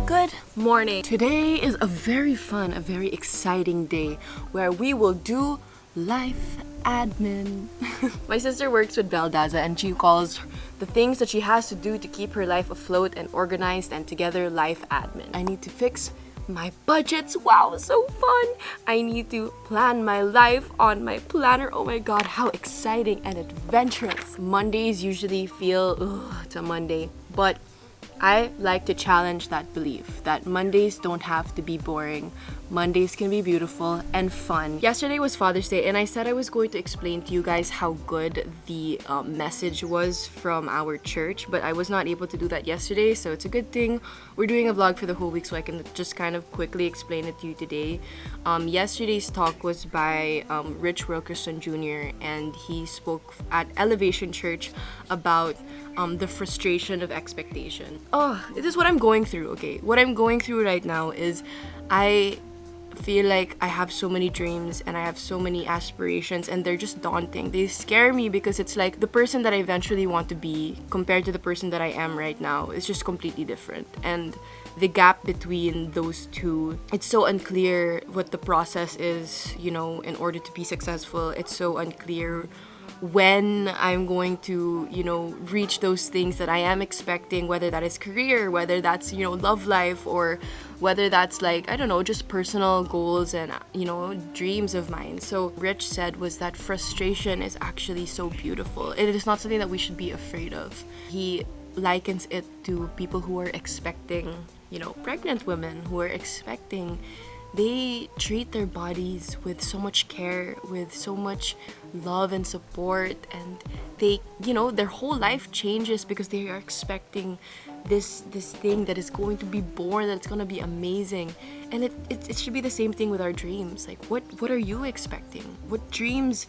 Good morning. Today is a very fun, a very exciting day where we will do life admin. My sister works with Beldaza and she calls the things that she has to do to keep her life afloat and organized and together life admin. I need to fix my budgets. Wow, so fun. I need to plan my life on my planner. Oh my god, how exciting and adventurous. Mondays usually feel, it's a Monday, but I like to challenge that belief that Mondays don't have to be boring. Mondays can be beautiful and fun. Yesterday was Father's Day and I said I was going to explain to you guys how good the message was from our church, but I was not able to do that yesterday, so it's a good thing we're doing a vlog for the whole week so I can just kind of quickly explain it to you today. Yesterday's talk was by Rich Wilkerson Jr. and he spoke at Elevation Church about the frustration of expectation. This is what I'm going through, okay? What I'm going through right now is I feel like I have so many dreams and I have so many aspirations and they're just daunting. They scare me because it's like the person that I eventually want to be compared to the person that I am right now is just completely different. And the gap between those two, it's so unclear what the process is, you know, in order to be successful. It's so unclear when I'm going to, you know, reach those things that I am expecting, whether that is career, whether that's, you know, love life, or whether that's like, I don't know, just personal goals and, you know, dreams of mine. So Rich said was that frustration is actually so beautiful. It is not something that we should be afraid of. He likens it to people who are expecting, you know, pregnant women who are expecting. They treat their bodies with so much care, with so much love and support, and they, you know, their whole life changes because they are expecting this thing that is going to be born, that's going to be amazing. And it should be the same thing with our dreams. Like, what are you expecting? What dreams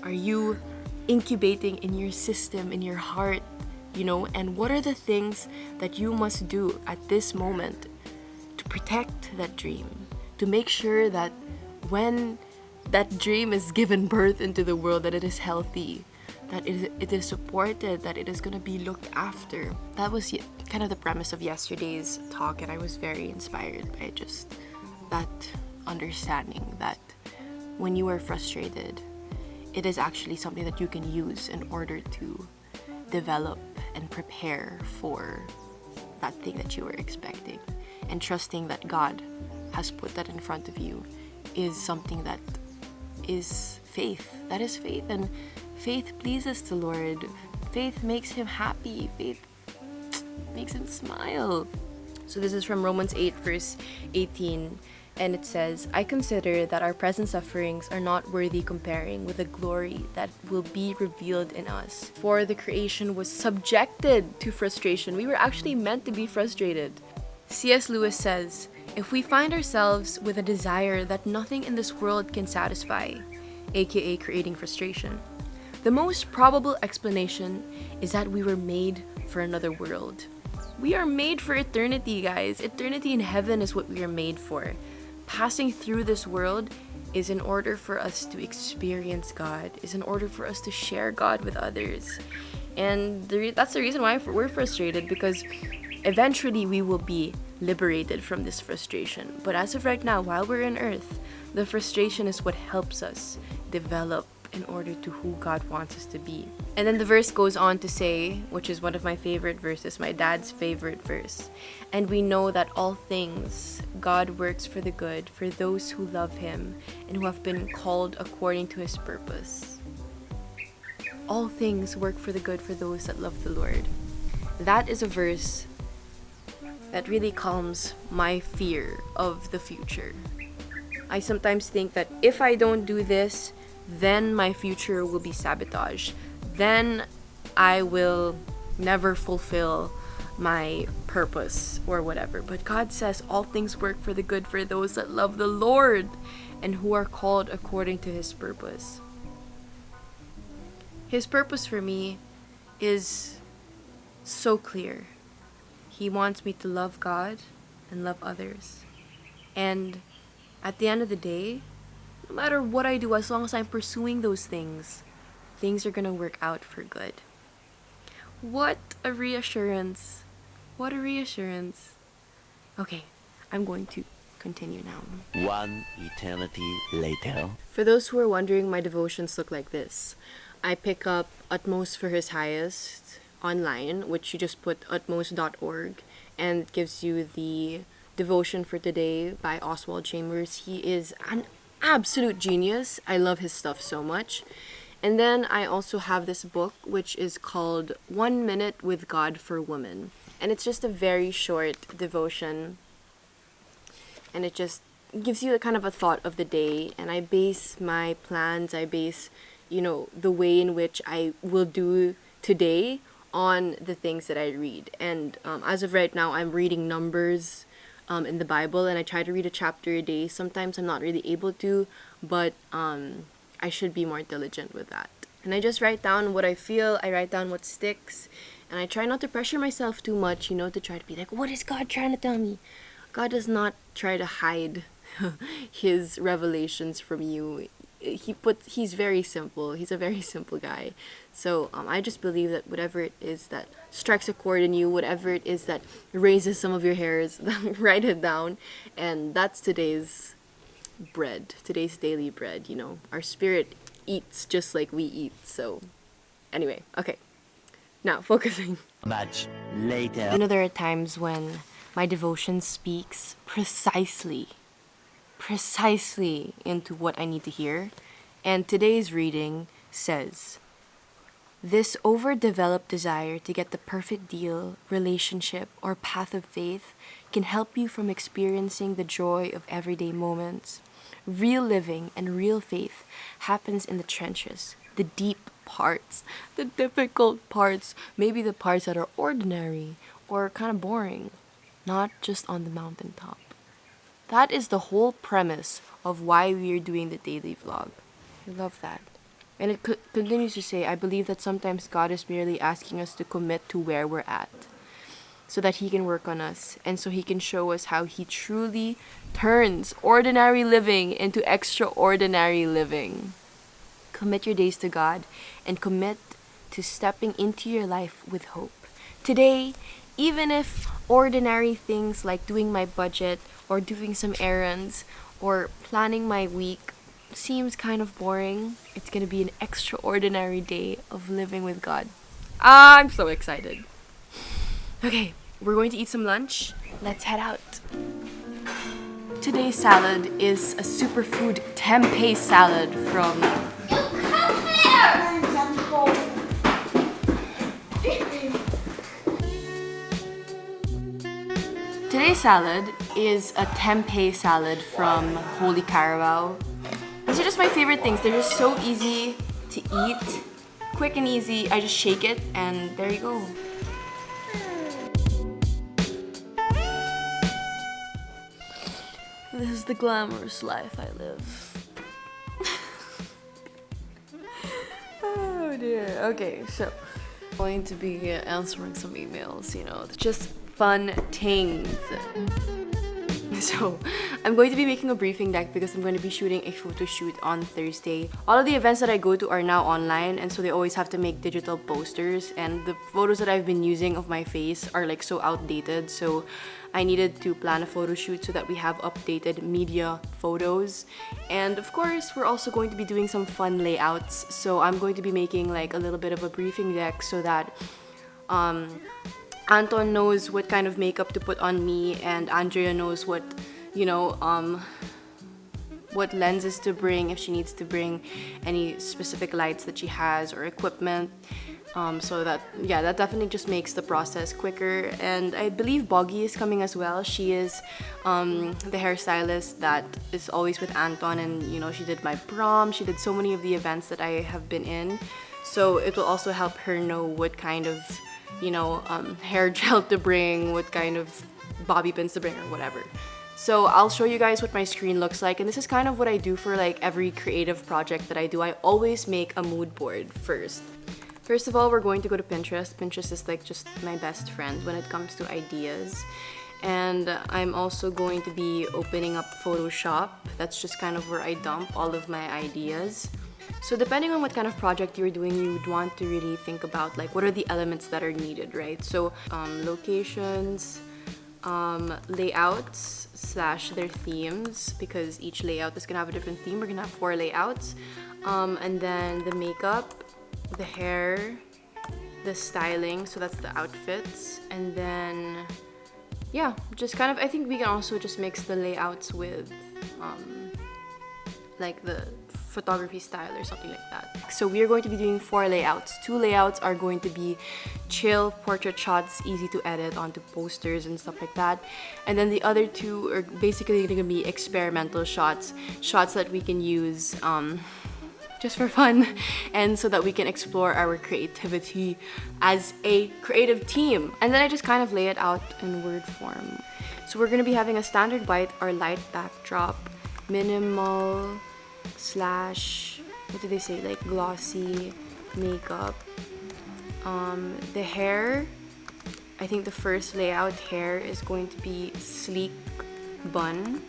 are you incubating in your system, in your heart, you know? And what are the things that you must do at this moment to protect that dream? To make sure that when that dream is given birth into the world, that it is healthy, that it is supported, that it is going to be looked after. That was kind of the premise of yesterday's talk, and I was very inspired by just that understanding that when you are frustrated, it is actually something that you can use in order to develop and prepare for that thing that you were expecting. And trusting that God has put that in front of you is something that is faith. That is faith, and faith pleases the Lord. Faith makes him happy. Faith makes him smile. So this is from Romans 8 verse 18, and it says, I consider that our present sufferings are not worthy comparing with the glory that will be revealed in us. For the creation was subjected to frustration. We were actually meant to be frustrated. C.S. Lewis says, if we find ourselves with a desire that nothing in this world can satisfy, aka creating frustration, the most probable explanation is that we were made for another world. We are made for eternity, guys. Eternity in heaven is what we are made for. Passing through this world is in order for us to experience God, is in order for us to share God with others. And that's the reason why we're frustrated, because eventually we will be liberated from this frustration. But as of right now, while we're on earth, the frustration is what helps us develop in order to who God wants us to be. And then the verse goes on to say, which is one of my favorite verses, my dad's favorite verse, and we know that all things God works for the good for those who love him and who have been called according to his purpose. All things work for the good for those that love the Lord. That is a verse that really calms my fear of the future. I sometimes think that if I don't do this, then my future will be sabotaged. Then I will never fulfill my purpose or whatever. But God says all things work for the good for those that love the Lord and who are called according to his purpose. His purpose for me is so clear. He wants me to love God and love others. And at the end of the day, no matter what I do, as long as I'm pursuing those things, things are gonna work out for good. What a reassurance. What a reassurance. Okay, I'm going to continue now. One eternity later. For those who are wondering, my devotions look like this. I pick up Utmost for His Highest online, which you just put utmost.org, and it gives you the devotion for today by Oswald Chambers. He is an absolute genius. I love his stuff so much. And then I also have this book, which is called 1 Minute with God for Women. And it's just a very short devotion. And it just gives you a kind of a thought of the day. And I base my plans, the way in which I will do today on the things that I read. And as of right now, I'm reading Numbers in the Bible. And I try to read a chapter a day. Sometimes I'm not really able to, but I should be more diligent with that. And I just write down what I feel, I write down what sticks, and I try not to pressure myself too much, to try to be like, what is God trying to tell me? God does not try to hide his revelations from you. He's very simple. He's a very simple guy. So I just believe that whatever it is that strikes a chord in you, whatever it is that raises some of your hairs, write it down. And that's today's bread, today's daily bread. Our spirit eats just like we eat. So anyway, okay, now focusing. Much later. There are times when my devotion speaks precisely into what I need to hear. And today's reading says, this overdeveloped desire to get the perfect deal, relationship, or path of faith can help you from experiencing the joy of everyday moments. Real living and real faith happens in the trenches, the deep parts, the difficult parts, maybe the parts that are ordinary or kind of boring, not just on the mountaintop. That is the whole premise of why we are doing the daily vlog. I love that. And it continues to say, I believe that sometimes God is merely asking us to commit to where we're at, so that He can work on us, and so He can show us how He truly turns ordinary living into extraordinary living. Commit your days to God, and commit to stepping into your life with hope. Today, even if ordinary things like doing my budget, or doing some errands, or planning my week seems kind of boring, it's gonna be an extraordinary day of living with God. I'm so excited. Okay, we're going to eat some lunch. Let's head out. Today's salad is a superfood tempeh salad from... Come here! Today's salad is a tempeh salad from Holy Carabao. These are just my favorite things. They're just so easy to eat. Quick and easy. I just shake it and there you go. This is the glamorous life I live. Oh dear. Okay, so I'm going to be answering some emails, just fun things. So I'm going to be making a briefing deck because I'm going to be shooting a photo shoot on Thursday. All of the events that I go to are now online, and so they always have to make digital posters, and the photos that I've been using of my face are like so outdated, so I needed to plan a photo shoot so that we have updated media photos. And of course, we're also going to be doing some fun layouts, so I'm going to be making like a little bit of a briefing deck so that Anton knows what kind of makeup to put on me, and Andrea knows what, what lenses to bring if she needs to bring any specific lights that she has or equipment. So that definitely just makes the process quicker. And I believe Boggy is coming as well. She is the hairstylist that is always with Anton, and she did my prom, she did so many of the events that I have been in. So it will also help her know what kind of hair gel to bring, what kind of bobby pins to bring, or whatever. So I'll show you guys what my screen looks like, and this is kind of what I do for like every creative project that I do. I always make a mood board first. First of all, we're going to go to Pinterest. Pinterest is like just my best friend when it comes to ideas. And I'm also going to be opening up Photoshop. That's just kind of where I dump all of my ideas. So depending on what kind of project you're doing, you would want to really think about like what are the elements that are needed, right? So locations, layouts / their themes, because each layout is gonna have a different theme. We're gonna have 4 layouts, and then the makeup, the hair, the styling, so that's the outfits, and then yeah, just kind of, I think we can also just mix the layouts with like the photography style or something like that. So we are going to be doing 4 layouts. 2 layouts are going to be chill portrait shots, easy to edit onto posters and stuff like that. And then the other 2 are basically going to be experimental shots that we can use just for fun, and so that we can explore our creativity as a creative team. And then I just kind of lay it out in word form. So we're gonna be having a standard white or light backdrop, minimal / what do they say, like glossy makeup. The hair, I think the first layout hair is going to be sleek bun,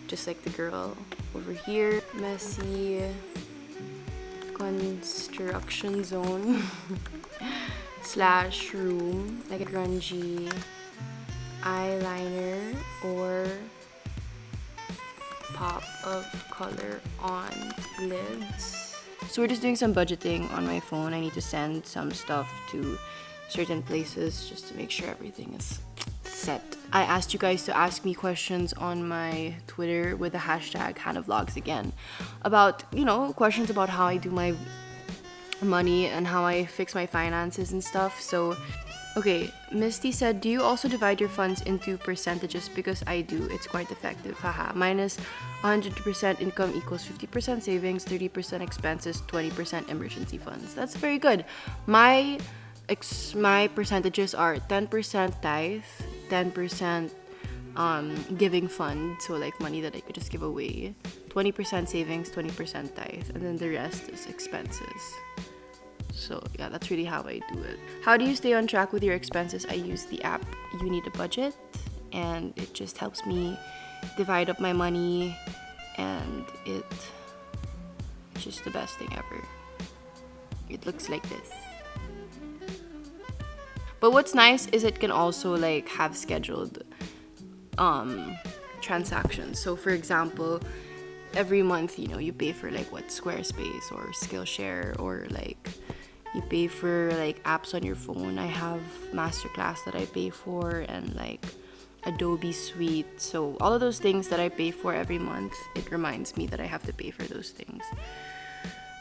just like the girl over here. Messy construction zone / room, like a grungy eyeliner or pop of color on lids. So we're just doing some budgeting on my phone. I need to send some stuff to certain places just to make sure everything is set. I asked you guys to ask me questions on my Twitter with the hashtag HannahVlogs again about, you know, questions about how I do my money and how I fix my finances and stuff. So, okay, Misty said, do you also divide your funds into percentages? Because I do. It's quite effective. Haha. Minus 100% income equals 50% savings, 30% expenses, 20% emergency funds. That's very good. My percentages are 10% tithe, 10% giving fund, so like money that I could just give away, 20% savings, 20% tithe, and then the rest is expenses. So yeah, that's really how I do it. How do you stay on track with your expenses? I use the app You Need a Budget, and it just helps me divide up my money, and it's just the best thing ever. It looks like this. But what's nice is it can also like have scheduled transactions. So for example, every month, you know, you pay for like what, Squarespace or Skillshare, or like you pay for like apps on your phone. I have Masterclass that I pay for, and like Adobe Suite. So all of those things that I pay for every month, it reminds me that I have to pay for those things.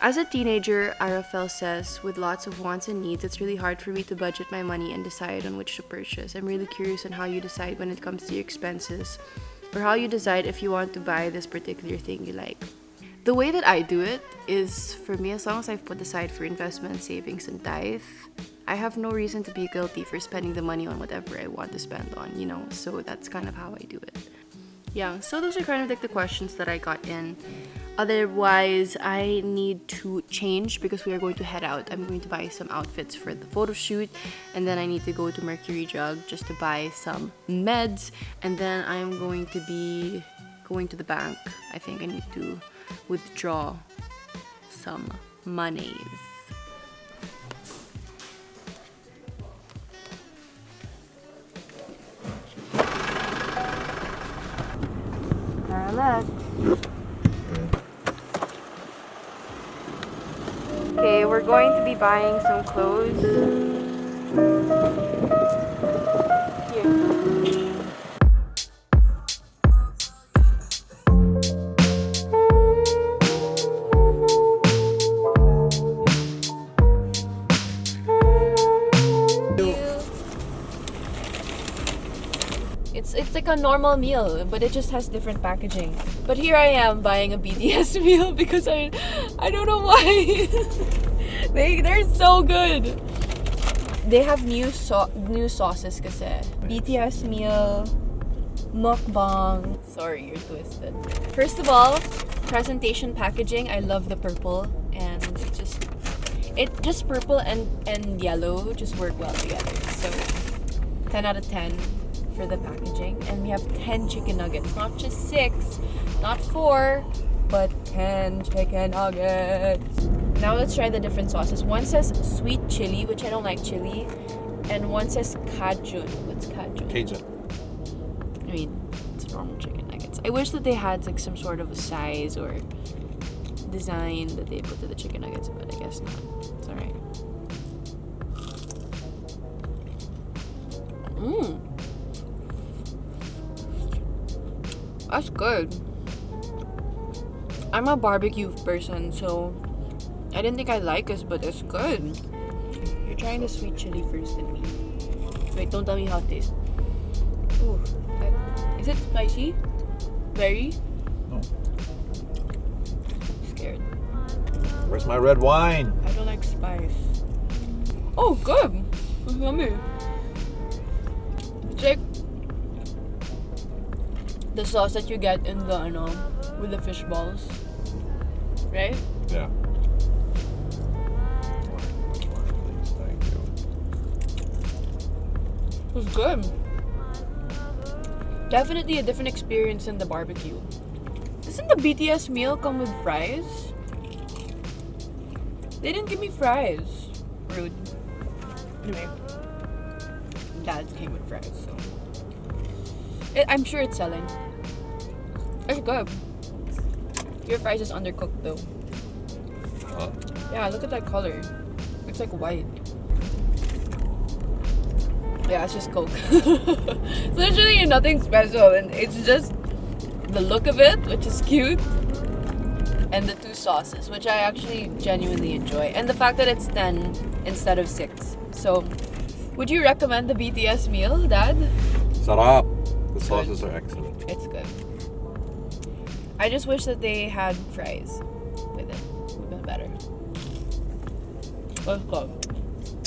As a teenager, Arafel says, with lots of wants and needs, it's really hard for me to budget my money and decide on which to purchase. I'm really curious on how you decide when it comes to your expenses, or how you decide if you want to buy this particular thing you like. The way that I do it is, for me, as long as I've put aside for investment, savings, and tithe, I have no reason to be guilty for spending the money on whatever I want to spend on, you know? So that's kind of how I do it. Yeah, so those are kind of like the questions that I got in. Otherwise, I need to change because we are going to head out. I'm going to buy some outfits for the photo shoot, and then I need to go to Mercury Drug just to buy some meds, and then I'm going to be going to the bank. I think I need to withdraw some monies. Left. Okay, we're going to be buying some clothes. Here. It's like a normal meal, but it just has different packaging. But here I am buying a BTS meal because I don't know why. They're so good. They have new sauces kasi. BTS meal, Mukbang. Sorry, you're twisted. First of all, presentation packaging. I love the purple, and it just purple and yellow just work well together. So 10 out of 10 for the packaging. And we have 10 chicken nuggets, not just 6, not 4, but 10 chicken nuggets. Now let's try the different sauces. One says sweet chili, which I don't like chili. And one says Cajun. What's Cajun? Cajun. I mean, it's normal chicken nuggets. I wish that they had like some sort of a size or design that they put to the chicken nuggets, but I guess not. It's alright. That's good. I'm a barbecue person, so I didn't think I'd like this, but it's good. You're trying the sweet chili first than me. Wait, don't tell me how it tastes. Ooh, is it spicy? Very? No. Scared. Where's my red wine? I don't like spice. Oh, good. It's yummy. It's like the sauce that you get in the with the fish balls, right? Yeah. Please, thank you. It was good. Definitely a different experience than the barbecue. Doesn't the BTS meal come with fries? They didn't give me fries. Rude. Anyway, Dad's came with fries, so I'm sure it's selling. It's good. Your fries is undercooked though. Huh? Yeah, look at that color. It's like white. Yeah, it's just Coke. It's literally nothing special, and it's just the look of it, which is cute, and the two sauces, which I actually genuinely enjoy, and the fact that it's 10 instead of 6. So, would you recommend the BTS meal, Dad? Sarap. The sauces are excellent. It's good. I just wish that they had fries with it. Would have been better. Let's go.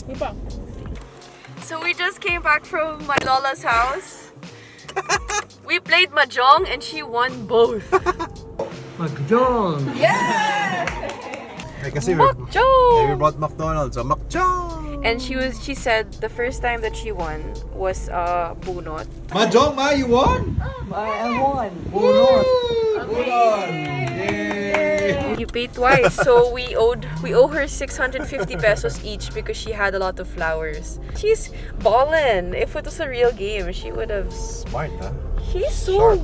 Mukbang. So we just came back from my Lola's house. We played Mahjong and she won both. Mahjong! Hey, kasi Mahjong! we brought McDonald's, so Mahjong! And she said the first time that she won was bunot. Mahjong, Ma, you won? I won! Bunot! Yay! You paid twice, so we owe her 650 pesos each because she had a lot of flowers. She's ballin'. If it was a real game, she would have. Smart, huh? She's so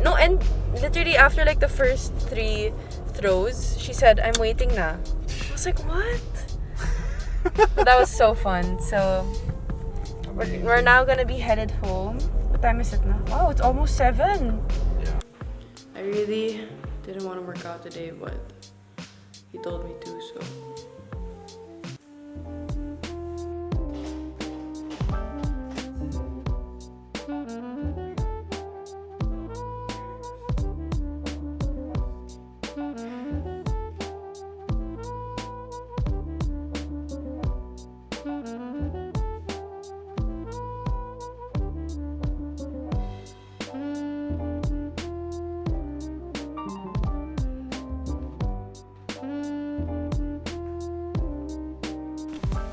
no, and literally after like the first 3 throws, she said, "I'm waiting na." I was like, "What?" But that was so fun. So we're now gonna be headed home. What time is it now? Wow, it's almost 7. Yeah. I really didn't want to work out today, but he told me to, so.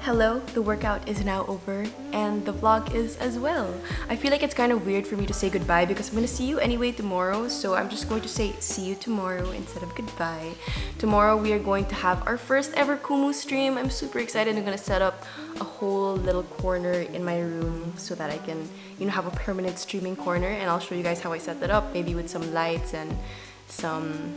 Hello, the workout is now over and the vlog is as well. I feel like it's kind of weird for me to say goodbye because I'm gonna see you anyway tomorrow, so I'm just going to say see you tomorrow instead of goodbye. Tomorrow we are going to have our first ever Kumu stream. I'm super excited. I'm gonna set up a whole little corner in my room so that I can, have a permanent streaming corner, and I'll show you guys how I set that up, maybe with some lights and some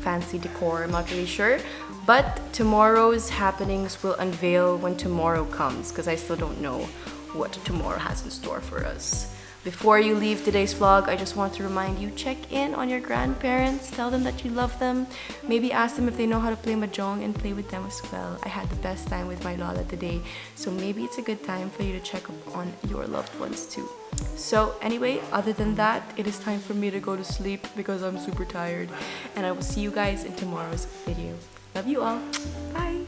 fancy decor. I'm not really sure. But tomorrow's happenings will unveil when tomorrow comes, because I still don't know what tomorrow has in store for us. Before you leave today's vlog, I just want to remind you, check in on your grandparents, tell them that you love them, maybe ask them if they know how to play Mahjong and play with them as well. I had the best time with my Lola today, so maybe it's a good time for you to check up on your loved ones too. So anyway, other than that, it is time for me to go to sleep because I'm super tired, and I will see you guys in tomorrow's video. Love you all. Bye.